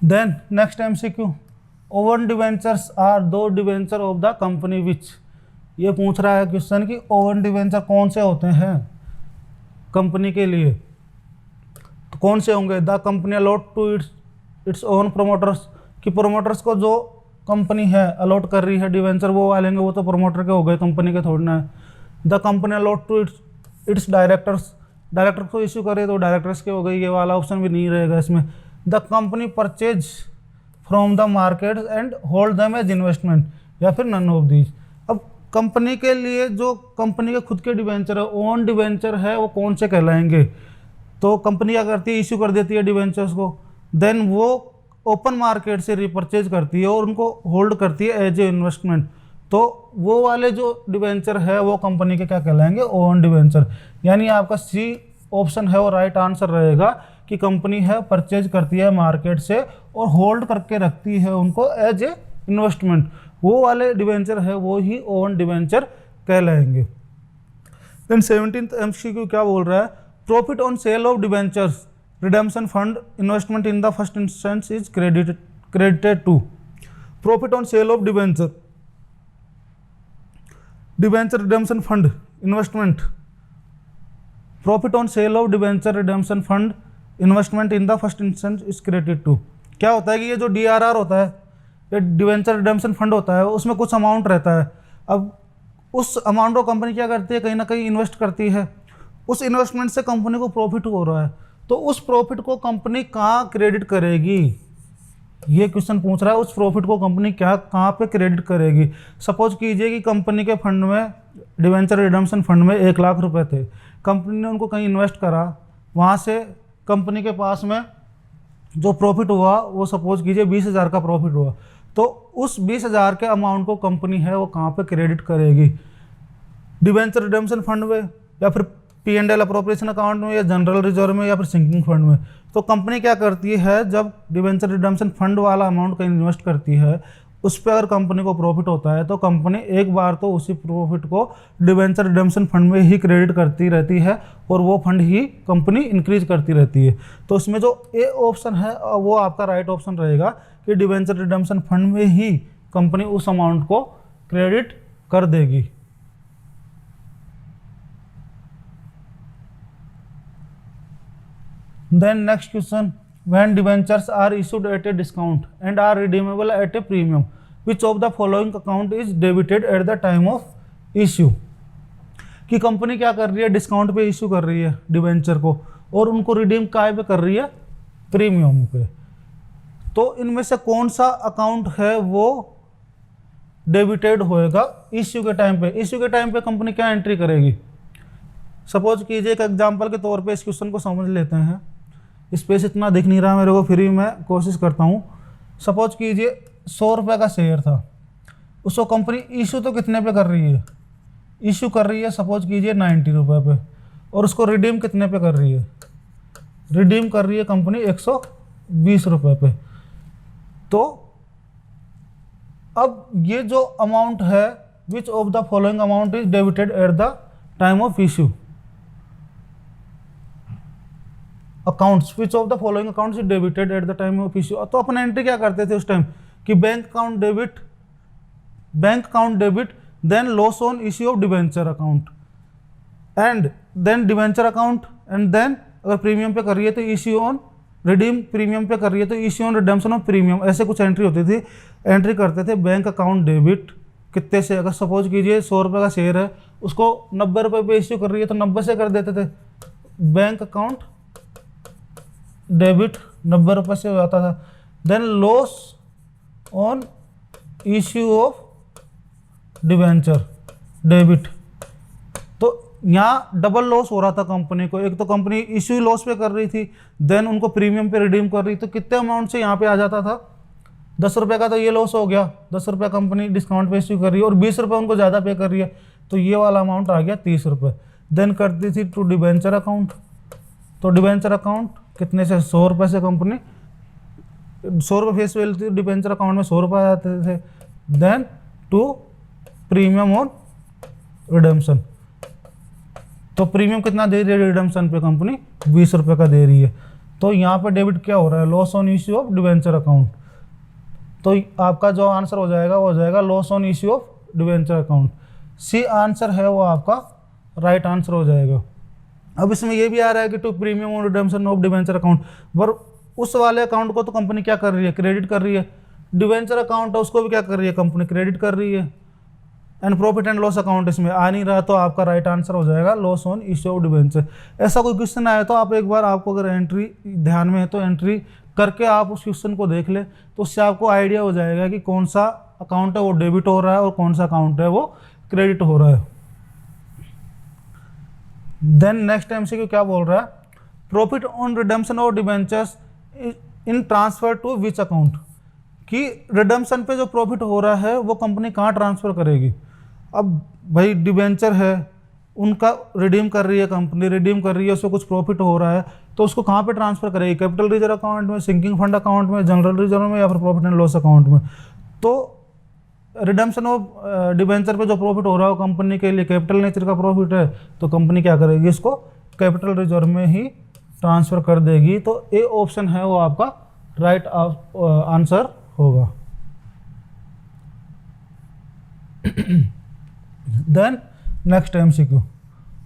Then next MCQ, own debentures are those debenture of the company which. ये पूछ रहा है क्वेश्चन कि ओवन डिवेंचर कौन से होते हैं कंपनी के लिए, तो कौन से होंगे। The company allot to its own promoters, कि प्रोमोटर्स को जो कंपनी है अलॉट कर रही है डिवेंचर, वो वाले वो तो प्रोमोटर के हो गए, कंपनी के थोड़ी ना है। The company allot to its directors, director को इश्यू करे तो डायरेक्टर्स के हो गई, ये वाला ऑप्शन भी नहीं रहेगा इसमें। The company purchase from the market and hold them as investment, या फिर नन ऑफ दीज। अब कंपनी के लिए जो कंपनी के खुद के डिवेंचर है, ओन डिवेंचर है, वो कौन से कहलाएंगे। तो कंपनी क्या करती है, इश्यू कर देती है डिवेंचर्स को, देन वो ओपन मार्केट से रिपर्चेज करती है और उनको होल्ड करती है एज ए इन्वेस्टमेंट। तो वो वाले जो डिवेंचर है वो कंपनी के क्या कहलाएंगे, ओन डिवेंचर। यानी आपका सी ऑप्शन है वो राइट आंसर रहेगा कि कंपनी है परचेज करती है मार्केट से और होल्ड करके रखती है उनको एज ए इन्वेस्टमेंट, वो वाले डिवेंचर है वो ही ओन डिवेंचर कहलाएंगे। देन 17th MCQ क्या बोल रहा है, profit on sale of debentures redemption fund investment in the first instance is credited to. Profit on sale of debenture redemption fund investment, profit on sale of debenture redemption fund investment in the first instance is credited to. क्या होता है कि ये जो DRR होता है, ये debenture redemption fund होता है, उसमें कुछ अमाउंट रहता है। अब उस अमाउंट को कंपनी क्या करती है, कहीं ना कहीं इन्वेस्ट करती है, उस इन्वेस्टमेंट से कंपनी को प्रॉफिट हो रहा है, तो उस प्रॉफिट को कंपनी कहाँ क्रेडिट करेगी, ये क्वेश्चन पूछ रहा है। उस प्रॉफिट को कंपनी क्या कहाँ पे क्रेडिट करेगी। सपोज कीजिए कि कंपनी के फंड में, डिवेंचर रिडेम्पशन फंड में ₹1,00,000 थे, कंपनी ने उनको कहीं इन्वेस्ट करा, वहाँ से कंपनी के पास में जो प्रॉफिट हुआ वो सपोज कीजिए 20,000 का प्रॉफिट हुआ, तो उस 20,000 के अमाउंट को कंपनी है वो कहाँ पे क्रेडिट करेगी, डिवेंचर रिडेम्पशन फंड में, या फिर P&L अप्रोप्रिएशन अकाउंट में, या जनरल रिजर्व में, या फिर सिंकिंग फंड में। तो कंपनी क्या करती है, जब डिवेंचर रिडेम्पशन फंड वाला अमाउंट कहीं इन्वेस्ट करती है, उस पर अगर कंपनी को प्रॉफिट होता है तो कंपनी एक बार तो उसी प्रॉफिट को डिवेंचर रिडेम्पशन फंड में ही क्रेडिट करती रहती है और वो फंड ही कंपनी इंक्रीज करती रहती है। तो इसमें जो ए ऑप्शन है वो आपका राइट ऑप्शन रहेगा कि डिवेंचर रिडेम्पशन फंड में ही कंपनी उस अमाउंट को क्रेडिट कर देगी। Then next question, when debentures are issued at a discount and are redeemable at a premium, which of the following account is debited at the time of issue। कि company क्या कर रही है, discount पे issue कर रही है debenture को और उनको रिडीम काय पे कर रही है, प्रीमियम पे। तो इनमें से कौन सा अकाउंट है वो डेबिटेड होएगा इश्यू के टाइम पे। इश्यू के टाइम पे कंपनी क्या एंट्री करेगी, सपोज कीजिए एक एग्जांपल के तौर पे इस क्वेश्चन को समझ लेते हैं। स्पेस इतना दिख नहीं रहा मेरे को, फिर भी मैं कोशिश करता हूँ। सपोज कीजिए ₹100 का शेयर था, उसको कंपनी इशू तो कितने पे कर रही है, इशू कर रही है सपोज कीजिए ₹90 पे, और उसको रिडीम कितने पे कर रही है, रिडीम कर रही है कंपनी ₹120 पे। तो अब ये जो अमाउंट है, which of the following amount is debited at the time of issue, accounts which of the following accounts is debited at the time of issue. तो अपन एंट्री क्या करते थे उस टाइम कि bank account debit, then loss on issue of debenture account, and then debenture account, and then अगर premium pay कर रही है तो issue on redeem, premium pay कर रही है तो issue on redemption of premium. ऐसे कुछ एंट्री होती थी, एंट्री करते थे। बैंक अकाउंट डेबिट कितने से, अगर सपोज कीजिए ₹100 का शेयर है, उसको ₹90 पे इश्यू कर रही है तो 90 से कर देते थे। बैंक अकाउंट डेबिट 90 रुपये से हो जाता था। Then loss on issue of debenture debit, तो यहाँ डबल लॉस हो रहा था कंपनी को। एक तो कंपनी इश्यू लॉस पे कर रही थी, देन उनको प्रीमियम पे रिडीम कर रही, तो कितने अमाउंट से यहाँ पे आ जाता था 10 रुपये का, तो ये लॉस हो गया। 10 रुपये कंपनी डिस्काउंट पे इश्यू कर रही है और 20 रुपये उनको ज़्यादा पे कर रही है, तो ये वाला अमाउंट आ गया 30 रुपये। देन करती थी टू डिवेंचर अकाउंट, तो डिवेंचर अकाउंट कितने से 100 रुपये से कंपनी 100 रुपये फेस वैल्यू थी, डिवेंचर अकाउंट में 100 रुपये आ जाते थे। Then to premium on redemption, तो प्रीमियम कितना दे रही है रिडेम्पशन पे कंपनी 20 रुपये का दे रही है। तो यहाँ पे डेबिट क्या हो रहा है, loss on issue of debenture account. तो आपका जो आंसर हो जाएगा वो हो जाएगा loss on issue of debenture account. C answer है वो आपका राइट आंसर हो जाएगा। अब इसमें ये भी आ रहा है कि to premium on redemption of debenture account, पर उस वाले अकाउंट को तो कंपनी क्या कर रही है, क्रेडिट कर रही है। डिवेंचर अकाउंट है उसको भी क्या कर रही है कंपनी, क्रेडिट कर रही है। And profit and loss account इसमें आ नहीं रहा, तो आपका राइट आंसर हो जाएगा loss on issue of debenture. ऐसा कोई क्वेश्चन आया तो आप एक बार, आपको अगर एंट्री ध्यान में है तो एंट्री करके आप उस क्वेश्चन को देख ले, तो उससे आपको आइडिया हो जाएगा कि कौन सा अकाउंट है वो डेबिट हो रहा है और कौन सा अकाउंट है वो क्रेडिट हो रहा है। देन नेक्स्ट एमसीक्यू क्या बोल रहा है, profit on redemption of debentures in transfer to which account, कि रिडेम्पशन पे जो प्रॉफिट हो रहा है वो कंपनी कहाँ ट्रांसफर करेगी। अब भाई डिवेंचर है, उनका रिडीम कर रही है कंपनी, रिडीम कर रही है, उससे कुछ प्रॉफिट हो रहा है, तो उसको कहाँ पे ट्रांसफर करेगी, कैपिटल रिजर्व अकाउंट में, सिंकिंग फंड अकाउंट में, जनरल रिजर्व में, या फिर प्रॉफिट एंड लॉस अकाउंट में। तो रिडेम्पशन ऑफ डिवेंचर पे जो प्रॉफिट हो रहा है कंपनी के लिए कैपिटल नेचर का प्रॉफिट है, तो कंपनी क्या करेगी, इसको कैपिटल रिजर्व में ही ट्रांसफर कर देगी। तो ए ऑप्शन है वो आपका राइट आंसर होगा। Then next MCQ,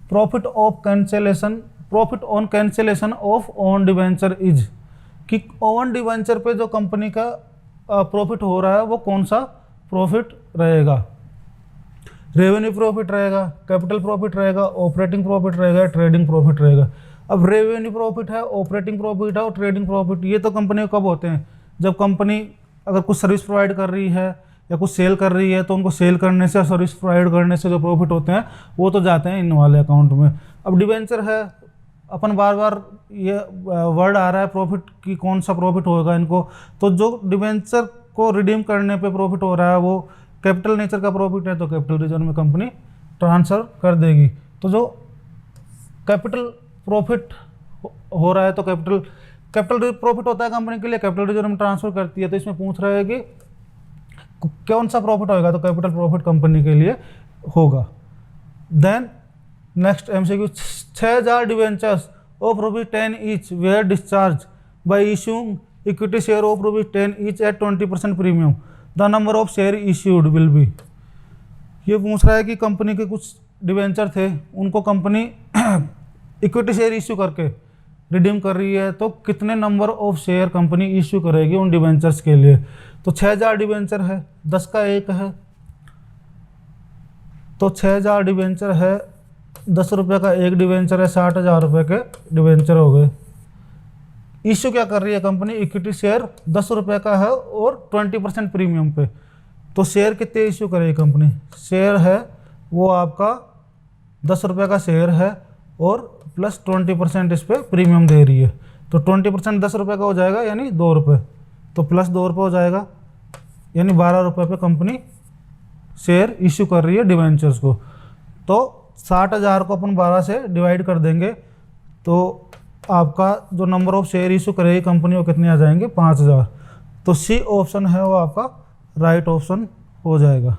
profit of cancellation, profit on cancellation of own debenture is, कि ओन डिवेंचर पे जो कंपनी का प्रॉफिट हो रहा है वो कौन सा प्रॉफिट रहेगा, रेवेन्यू प्रॉफिट रहेगा, कैपिटल प्रॉफिट रहेगा, ऑपरेटिंग प्रॉफिट रहेगा, ट्रेडिंग प्रॉफिट रहेगा। अब रेवेन्यू प्रॉफिट है, ऑपरेटिंग प्रॉफिट है और ट्रेडिंग प्रॉफिट, ये तो कंपनी को कब होते हैं, जब कंपनी अगर कुछ सर्विस प्रोवाइड कर रही है या कुछ सेल कर रही है, तो उनको सेल करने से, सर्विस प्रोवाइड करने से जो प्रॉफिट होते हैं वो तो जाते हैं इन वाले अकाउंट में। अब डिवेंचर है, अपन बार बार ये वर्ड आ रहा है प्रॉफिट की, कौन सा प्रॉफिट होगा इनको, तो जो डिवेंचर को रिडीम करने पे प्रॉफिट हो रहा है वो कैपिटल नेचर का प्रॉफिट है, तो कैपिटल रिजर्व में कंपनी ट्रांसफर कर देगी। तो जो कैपिटल प्रॉफिट हो रहा है तो कैपिटल प्रॉफिट होता है कंपनी के लिए, कैपिटल रिजर्व में ट्रांसफर करती है। तो इसमें पूछ रहा है कि कौन सा प्रॉफिट होगा, तो कैपिटल प्रॉफिट कंपनी के लिए होगा। Then next MCQ, 6000 debentures of ₹10 each were discharge by issuing equity share of ₹10 each at 20% premium, the number of share issued will be. ये पूछ रहा है कि कंपनी के कुछ डिवेंचर थे, उनको कंपनी इक्विटी शेयर इश्यू करके रिडीम कर रही है, तो कितने number of share company issue करेगी उन डिवेंचर्स के लिए। तो 6000 डिवेंचर है, 10 का 1 है, तो 6000 डिवेंचर है, 10 रुपये का 1 डिवेंचर है, 60,000 रुपये के डिवेंचर हो गए। इश्यू क्या कर रही है कंपनी, इक्विटी शेयर 10 रुपये का है और 20% प्रीमियम पे। तो शेयर कितने इश्यू करेगी कंपनी, शेयर है वो आपका 10 रुपये का शेयर है और प्लस 20% इस पर प्रीमियम दे रही है, तो 20% 10 रुपये का हो जाएगा यानी 2 रुपये, तो प्लस 2 रुपये हो जाएगा, यानी 12 रुपये पे कंपनी शेयर इश्यू कर रही है डिवेंचर्स को। तो 60,000 को अपन 12 से डिवाइड कर देंगे, तो आपका जो नंबर ऑफ शेयर इशू करेगी कंपनी वो कितने आ जाएंगे, 5000। तो सी ऑप्शन है वो आपका राइट ऑप्शन हो जाएगा।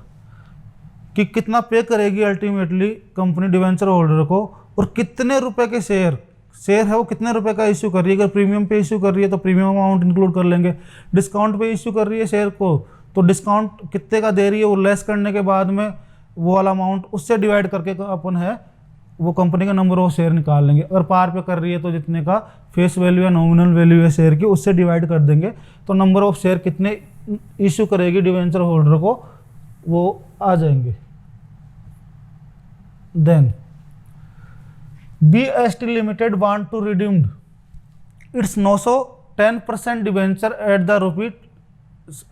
कि कितना पे करेगी अल्टीमेटली कंपनी डिवेंचर होल्डर को, और कितने रुपए के शेयर है वो कितने रुपए का इश्यू कर रही है। अगर प्रीमियम पे इश्यू कर रही है तो प्रीमियम अमाउंट इंक्लूड कर लेंगे, डिस्काउंट पे इश्यू कर रही है शेयर को तो डिस्काउंट कितने का दे रही है वो लेस करने के बाद में वो वाला अमाउंट उससे डिवाइड करके अपन है वो कंपनी का नंबर ऑफ शेयर निकाल लेंगे। अगर पार पे कर रही है तो जितने का फेस वैल्यू या नॉमिनल वैल्यू है शेयर की उससे डिवाइड कर देंगे, तो नंबर ऑफ शेयर कितने इश्यू करेगी डिवेंचर होल्डर को वो आ जाएंगे। Then BST limited want to redeemed its 910% debenture at the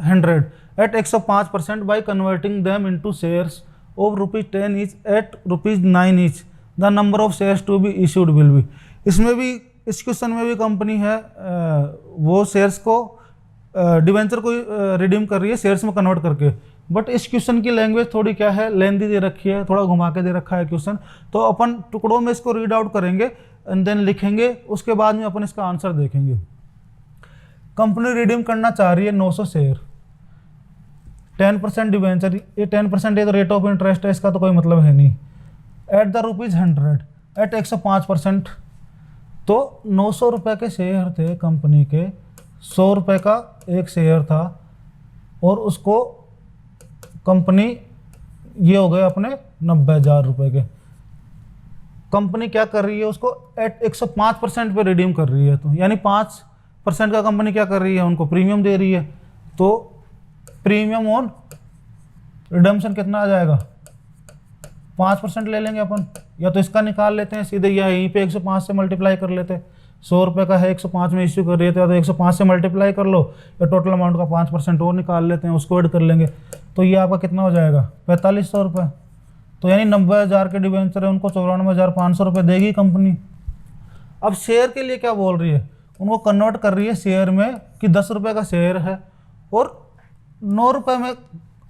₹100 at 105% by converting them into shares of ₹10 each at ₹9 each, the number of shares to be issued will be. इसमें भी, इस question में भी company है वो shares को debenture को redeem कर रही है शेयर्स में कन्वर्ट करके, बट इस क्वेश्चन की लैंग्वेज थोड़ी क्या है, लेंदी दे रखी है, थोड़ा घुमा के दे रखा है क्वेश्चन। तो अपन टुकड़ों में इसको रीड आउट करेंगे एंड देन लिखेंगे, उसके बाद में अपन इसका आंसर देखेंगे। कंपनी रिडीम करना चाह रही है 900 शेयर, 10% डिवेंचर, ये 10% ये तो रेट ऑफ इंटरेस्ट है, इसका तो कोई मतलब है नहीं, एट द ₹100 एट 105%। तो 900 रुपये के शेयर थे कंपनी के, 100 रुपये का एक शेयर था, और उसको कंपनी ये हो गए अपने 90,000 रुपये के। कंपनी क्या कर रही है, उसको एट 105% पे रिडीम कर रही है, तो यानी 5% का कंपनी क्या कर रही है, उनको प्रीमियम दे रही है। तो प्रीमियम ऑन रिडम्पशन कितना आ जाएगा, 5% ले लेंगे अपन, या तो इसका निकाल लेते हैं सीधे, या यहीं पे 105 से मल्टीप्लाई कर लेते हैं। 100 रुपये का है, 105 में इश्यू कर रही है, तो या तो 105 से मल्टीप्लाई कर लो, या टोटल अमाउंट का 5% और निकाल लेते हैं, उसको ऐड कर लेंगे। तो ये आपका कितना हो जाएगा, 4500 रुपये। तो यानी 90,000 के डिवेंचर है, उनको 94,500 रुपये देगी कंपनी। अब शेयर के लिए क्या बोल रही है, उनको कन्वर्ट कर रही है शेयर में, कि 10 रुपये का शेयर है और 9 रुपये में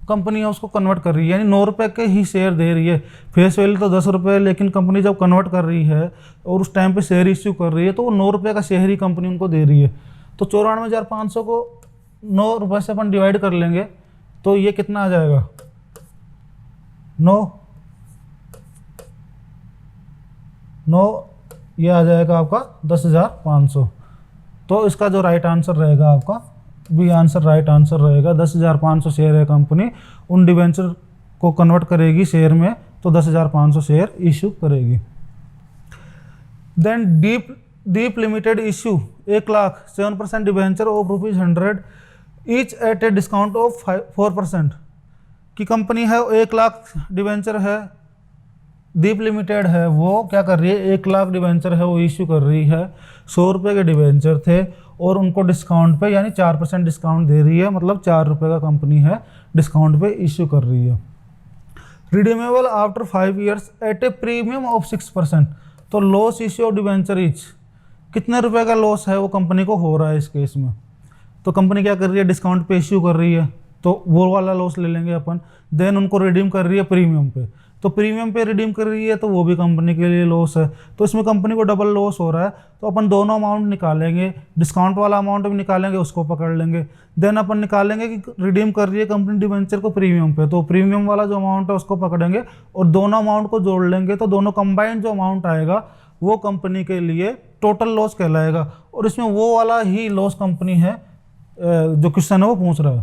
कंपनी है उसको कन्वर्ट कर रही है, यानी 9 रुपये के ही शेयर दे रही है। फेस वैल्यू तो 10 रुपये, लेकिन कंपनी जब कन्वर्ट कर रही है और उस टाइम पे शेयर इश्यू कर रही है, तो वो 9 रुपये का शेयर ही कंपनी उनको दे रही है। तो 94,500 को 9 रुपये से अपन डिवाइड कर लेंगे, तो ये कितना आ जाएगा, 9 ये आ जाएगा आपका 10,500। तो इसका जो राइट आंसर रहेगा आपका बी आंसर राइट आंसर रहेगा। 10,500 शेयर है कंपनी, उन डिवेंचर को कन्वर्ट करेगी शेयर में, तो 10,500 शेयर इशू करेगी। Then deep limited issue 1,00,000 7% debenture of ₹100 each at a discount of 4%। की कंपनी है 1,00,000 डिवेंचर है, दीप लिमिटेड है, वो क्या कर रही है, 1,00,000 डिवेंचर है वो इशू कर रही है। 100 रुपये के डिवेंचर थे और उनको डिस्काउंट पे, यानी 4% डिस्काउंट दे रही है, मतलब 4 रुपये का कंपनी है डिस्काउंट पे इशू कर रही है। Redeemable after 5 years at a premium of 6%। तो loss issue of debenture each, कितने रुपए का लॉस है वो कंपनी को हो रहा है इस केस में। तो कंपनी क्या कर रही है, डिस्काउंट पे इश्यू कर रही है, तो वो वाला लॉस ले लेंगे अपन। देन उनको रिडीम कर रही है प्रीमियम पे, तो प्रीमियम पे रिडीम कर रही है, तो वो भी कंपनी के लिए लॉस है। तो इसमें कंपनी को डबल लॉस हो रहा है, तो अपन दोनों अमाउंट निकालेंगे, डिस्काउंट वाला अमाउंट भी निकालेंगे, उसको पकड़ लेंगे। देन अपन निकालेंगे कि रिडीम कर रही है कंपनी डिवेंचर को प्रीमियम पे, तो प्रीमियम वाला जो अमाउंट है उसको पकड़ेंगे और दोनों अमाउंट को जोड़ लेंगे, तो दोनों कंबाइंड जो अमाउंट आएगा वो कंपनी के लिए टोटल लॉस कहलाएगा। और इसमें वो वाला ही लॉस कंपनी है जो क्वेश्चन है वो पूछ रहा है।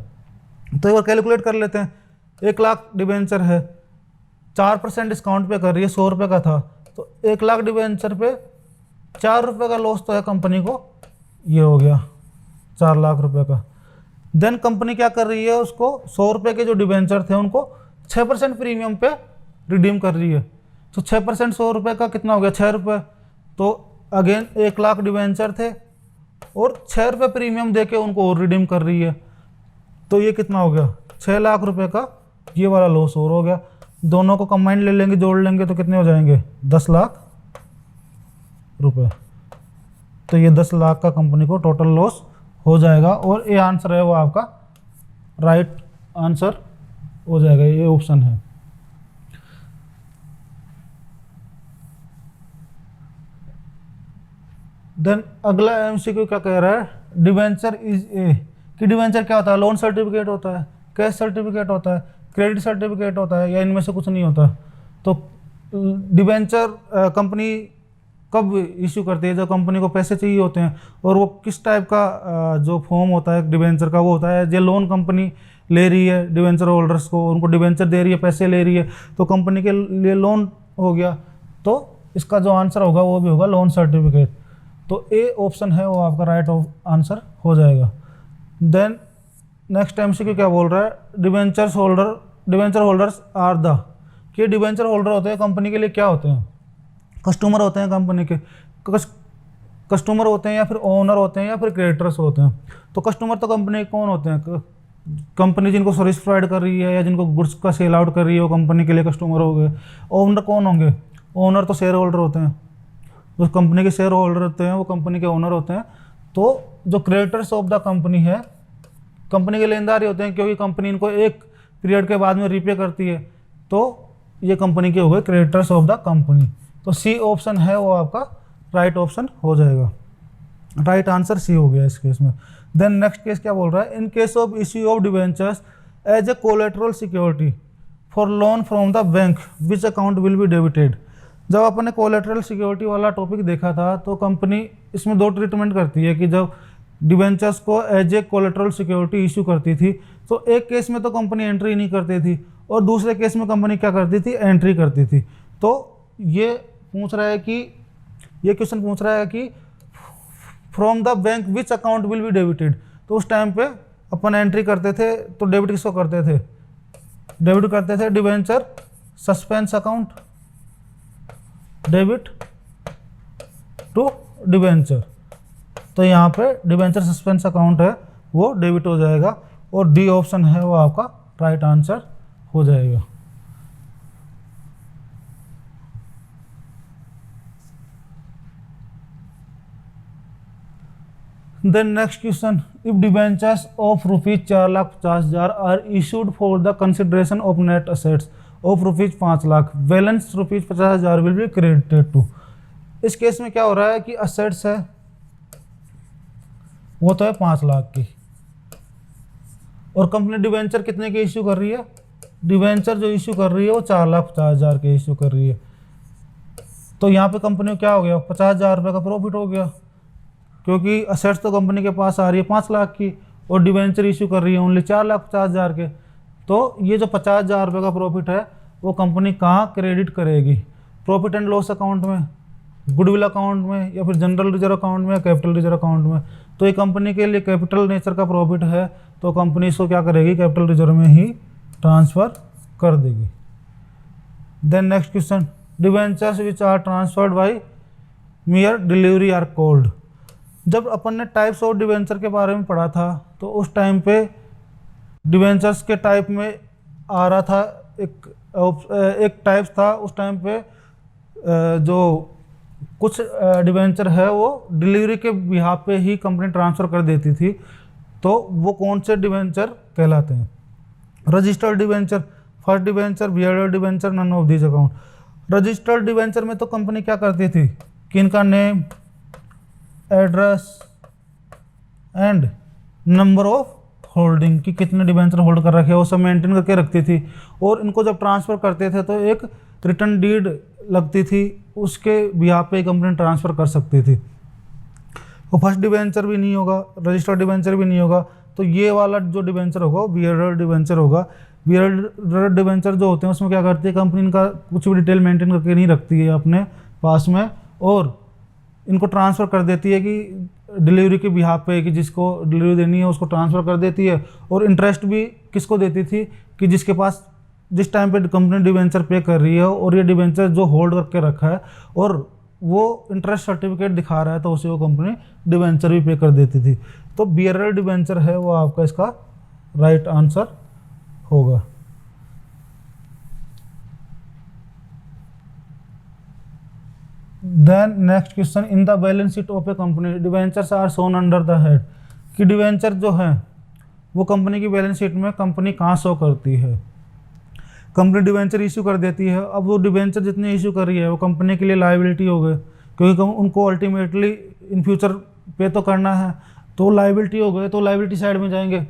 तो एक बार कैलकुलेट कर लेते हैं। 1,00,000 डिवेंचर है, 4% डिस्काउंट पे कर रही है, 100 रुपये का था, तो 1,00,000 डिवेंचर पे 4 रुपये का लॉस तो है कंपनी को, ये हो गया 4,00,000 रुपये का। देन कंपनी क्या कर रही है, उसको 100 रुपये के जो डिवेंचर थे उनको 6% प्रीमियम पे रिडीम कर रही है। तो 6% 100 रुपये का कितना हो गया, 6 रुपये। तो अगेन 1,00,000 डिवेंचर थे और 6 रुपये प्रीमियम दे के उनको और रिडीम कर रही है, तो ये कितना हो गया, 6,00,000 रुपये का ये वाला लॉस और हो गया। दोनों को कंबाइंड ले लेंगे, जोड़ लेंगे, तो कितने हो जाएंगे, 10,00,000 रुपये। तो ये 10,00,000 का कंपनी को टोटल लॉस हो जाएगा, और ये आंसर है वो आपका राइट आंसर हो जाएगा, ये ऑप्शन है। देन अगला एमसीक्यू क्या कह रहा है, डिवेंचर इज ए, कि डिवेंचर क्या होता है, लोन सर्टिफिकेट होता है, कैश सर्टिफिकेट होता है, क्रेडिट सर्टिफिकेट होता है, या इनमें से कुछ नहीं होता। तो डिवेंचर कंपनी कब इश्यू करती है, जब कंपनी को पैसे चाहिए होते हैं, और वो किस टाइप का जो फॉर्म होता है डिवेंचर का, वो होता है जो लोन कंपनी ले रही है डिवेंचर होल्डर्स को, उनको डिवेंचर दे रही है, पैसे ले रही है, तो कंपनी के लिए लोन हो गया। तो इसका जो आंसर होगा वो भी होगा लोन सर्टिफिकेट। तो ए ऑप्शन है वो आपका राइट आंसर हो जाएगा। देन नेक्स्ट एमसीक्यू क्या बोल रहा है, डिवेंचर होल्डर्स आर द, कि डिवेंचर होल्डर होते हैं कंपनी के लिए क्या होते हैं, कस्टमर होते हैं कंपनी के। कस्टमर होते हैं या फिर ओनर होते हैं या फिर क्रेडिटर्स होते हैं। तो कस्टमर तो कंपनी कौन होते हैं, कंपनी जिनको सर्विस प्रोवाइड कर रही है या जिनको गुड्स का सेल आउट कर रही है वो कंपनी के लिए कस्टमर हो गए। ओनर कौन होंगे, ओनर तो शेयर होल्डर होते हैं, जो कंपनी के शेयर होल्डर होते हैं वो कंपनी के ओनर होते हैं। तो जो क्रेडिटर्स ऑफ द कंपनी है, कंपनी के लेनदार ही होते हैं, क्योंकि कंपनी इनको एक पीरियड के बाद में रीपे करती है, तो ये कंपनी के हो गए क्रेडिटर्स ऑफ द कंपनी। तो सी ऑप्शन है वो आपका राइट ऑप्शन हो जाएगा, राइट आंसर सी हो गया इस केस में। देन नेक्स्ट केस क्या बोल रहा है, in case of issue of debentures as a collateral security for loan from the bank which account will be debited. जब अपन ने कोलेटरल सिक्योरिटी वाला टॉपिक देखा था तो कंपनी इसमें दो ट्रीटमेंट करती है कि जब डिवेंचर्स को as a collateral security issue करती थी तो एक केस में तो कंपनी एंट्री नहीं करती थी और दूसरे केस में कंपनी क्या करती थी, एंट्री करती थी। तो ये पूछ रहा है कि, ये क्वेश्चन पूछ रहा है कि from the bank which account will be debited. तो उस टाइम पे अपन एंट्री करते थे तो डेबिट किसको करते थे, डेबिट करते थे debenture suspense account, debit to debenture. तो यहाँ पे डिवेंचर सस्पेंस अकाउंट है वो डेबिट हो जाएगा और डी ऑप्शन है वो आपका राइट आंसर हो जाएगा। Then next question, if debentures of rupees 4,50,000 are issued for the consideration of net assets of rupees 5 lakh, balance rupees 50,000 will be credited to। इस केस में क्या हो रहा है कि असेट्स है वो तो है 5 लाख की और कंपनी डिवेंचर कितने के इश्यू कर रही है, डिवेंचर जो इश्यू कर रही है वो 4,50,000 के इश्यू कर रही है। तो यहाँ पे कंपनी को क्या हो गया, 50,000 रुपये का प्रॉफिट हो गया, क्योंकि असेट्स तो कंपनी के पास आ रही है 5 लाख की और डिवेंचर इशू कर रही है ओनली 4,50,000 के। तो ये जो 50,000 रुपये का प्रॉफिट है वो कंपनी कहाँ क्रेडिट करेगी, प्रॉफिट एंड लॉस अकाउंट में, गुडविल अकाउंट में, या फिर जनरल रिजर्व अकाउंट में, कैपिटल रिजर्व अकाउंट में। तो ये कंपनी के लिए कैपिटल नेचर का प्रॉफिट है तो कंपनी इसको क्या करेगी, कैपिटल रिजर्व में ही ट्रांसफ़र कर देगी। Then next question, debentures which are transferred by mere delivery are called. जब अपन ने टाइप्स ऑफ डिवेंचर के बारे में पढ़ा था तो उस टाइम पे डिवेंचर्स के टाइप में आ रहा था एक टाइप था उस टाइम पे जो कुछ डिवेंचर है वो डिलीवरी के बिहाफ पे ही कंपनी ट्रांसफ़र कर देती थी। तो वो कौन से डिवेंचर कहलाते हैं, registered debenture, first debenture, bearer debenture, none of this account. Registered debenture में तो कंपनी क्या करती थी कि इनका name, address and number of holding कि कितने डिवेंचर होल्ड कर रखे वो सब मेंटेन करके रखती थी और इनको जब ट्रांसफ़र करते थे तो एक रिटर्न डीड लगती थी, उसके बिहाफ पे कंपनी ट्रांसफ़र कर सकती थी। तो फर्स्ट डिवेंचर भी नहीं होगा, रजिस्टर्ड डिवेंचर भी नहीं होगा, तो ये वाला जो डिवेंचर होगा वो बियर्डर डिवेंचर होगा। बियर्डर डिवेंचर जो होते हैं उसमें क्या करती है कंपनी, इनका कुछ भी डिटेल मेंटेन करके नहीं रखती है अपने पास में और इनको ट्रांसफ़र कर देती है कि डिलीवरी के बिहाफ पे कि जिसको डिलीवरी देनी है उसको ट्रांसफ़र कर देती है। और इंटरेस्ट भी किसको देती थी कि जिसके पास जिस टाइम पे कंपनी डिवेंचर पे कर रही है और ये डिवेंचर जो होल्ड करके रखा है और वो इंटरेस्ट सर्टिफिकेट दिखा रहा है तो उसे वो कंपनी डिवेंचर भी पे कर देती थी। तो बियरर डिवेंचर है वो आपका इसका राइट आंसर होगा। Then next question, in the balance sheet of a company debentures are shown under the head कि डिवेंचर जो है वो कंपनी की बैलेंस शीट में कंपनी कहाँ शो करती है। कंपनी डिवेंचर इशू कर देती है, अब वो डिवेंचर जितने इशू कर रही है वो कंपनी के लिए लायबिलिटी हो गए क्योंकि उनको अल्टीमेटली इन फ्यूचर पे तो करना है, तो लायबिलिटी हो गए तो लायबिलिटी साइड में जाएंगे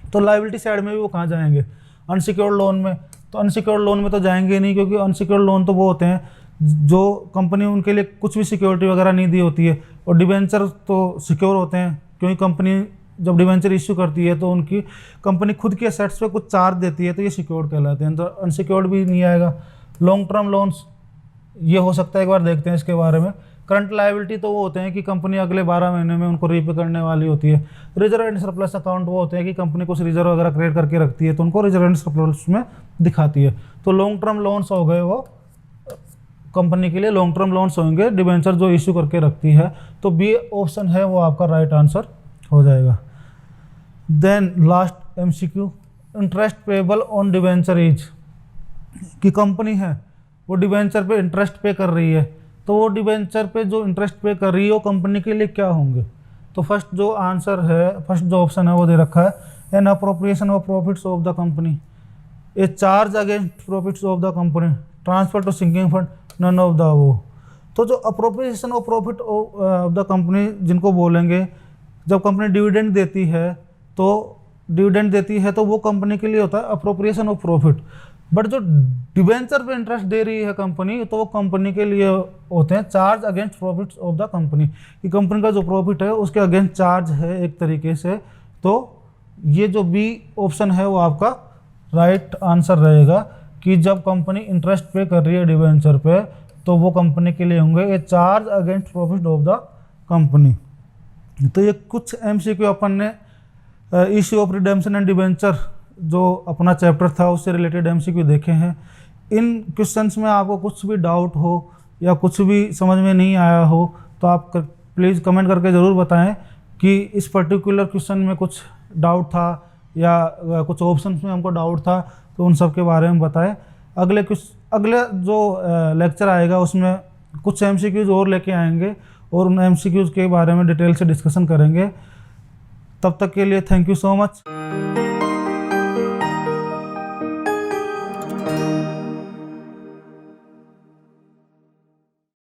तो लायबिलिटी साइड में भी वो कहाँ जाएंगे, अनसिक्योर्ड लोन में। तो अनसिक्योर्ड लोन में तो जाएंगे नहीं क्योंकि अनसिक्योर्ड लोन तो वो होते हैं जो कंपनी उनके लिए कुछ भी सिक्योरिटी वगैरह नहीं दी होती है और डिवेंचर तो सिक्योर होते हैं क्योंकि कंपनी जब डिवेंचर इश्यू करती है तो उनकी कंपनी खुद के एसेट्स पे कुछ चार्ज देती है तो ये सिक्योर्ड कहलाते हैं। तो अनसिक्योर्ड भी नहीं आएगा। लॉन्ग टर्म लोन्स ये हो सकता है, एक बार देखते हैं इसके बारे में। करंट लायबिलिटी तो वो होते हैं कि कंपनी अगले 12 महीने में उनको रीपे करने वाली होती है। रिजर्व एंड सरप्लस अकाउंट वो होते हैं कि कंपनी कुछ रिजर्व वगैरह क्रिएट करके रखती है तो उनको रिजर्व एंड सरप्लस में दिखाती है। तो लॉन्ग टर्म लोन्स हो गए वो कंपनी के लिए लॉन्ग टर्म लोन्स होंगे, डिबेंचर जो इशू करके रखती है। तो बी ऑप्शन है वो आपका राइट आंसर हो जाएगा। Then last MCQ, interest payable on debenture is, कि कंपनी है वो डिबेंचर पे इंटरेस्ट पे कर रही है, तो वो डिबेंचर पे जो इंटरेस्ट पे कर रही है वो कंपनी के लिए क्या होंगे। तो फर्स्ट जो आंसर है, फर्स्ट जो ऑप्शन है वो दे रखा है, an appropriation of profits of the company, a charge against profits of the company, transfer to sinking fund, none of the वो। तो जो appropriation of profit of the company जिनको बोलेंगे, जब कंपनी डिविडेंड देती है तो वो कंपनी के लिए होता है अप्रोप्रिएशन ऑफ प्रॉफिट। बट जो डिबेंचर पे इंटरेस्ट दे रही है कंपनी, तो वो कंपनी के लिए होते हैं charge against profits of the company, कि कंपनी का जो प्रॉफिट है उसके अगेंस्ट चार्ज है एक तरीके से। तो ये जो बी ऑप्शन है वो आपका राइट आंसर रहेगा, कि जब कंपनी इंटरेस्ट पे कर रही है डिबेंचर पे, तो वो कंपनी के लिए होंगे ये charge against profit of the company. तो ये कुछ एमसीक्यू अपन ने issue of redemption and debenture जो अपना चैप्टर था उससे रिलेटेड एमसीक्यू देखे हैं। इन क्वेश्चंस में आपको कुछ भी डाउट हो या कुछ भी समझ में नहीं आया हो तो आप प्लीज़ कमेंट करके ज़रूर बताएं कि इस पर्टिकुलर क्वेश्चन में कुछ डाउट था या कुछ ऑप्शंस में हमको डाउट था, तो उन सब के बारे में बताएं। अगले जो लेक्चर आएगा उसमें कुछ एमसीक्यूज़ और लेके आएंगे और उन एमसीक्यूज़ के बारे में डिटेल से डिस्कशन करेंगे। तब तक के लिए थैंक यू सो मच।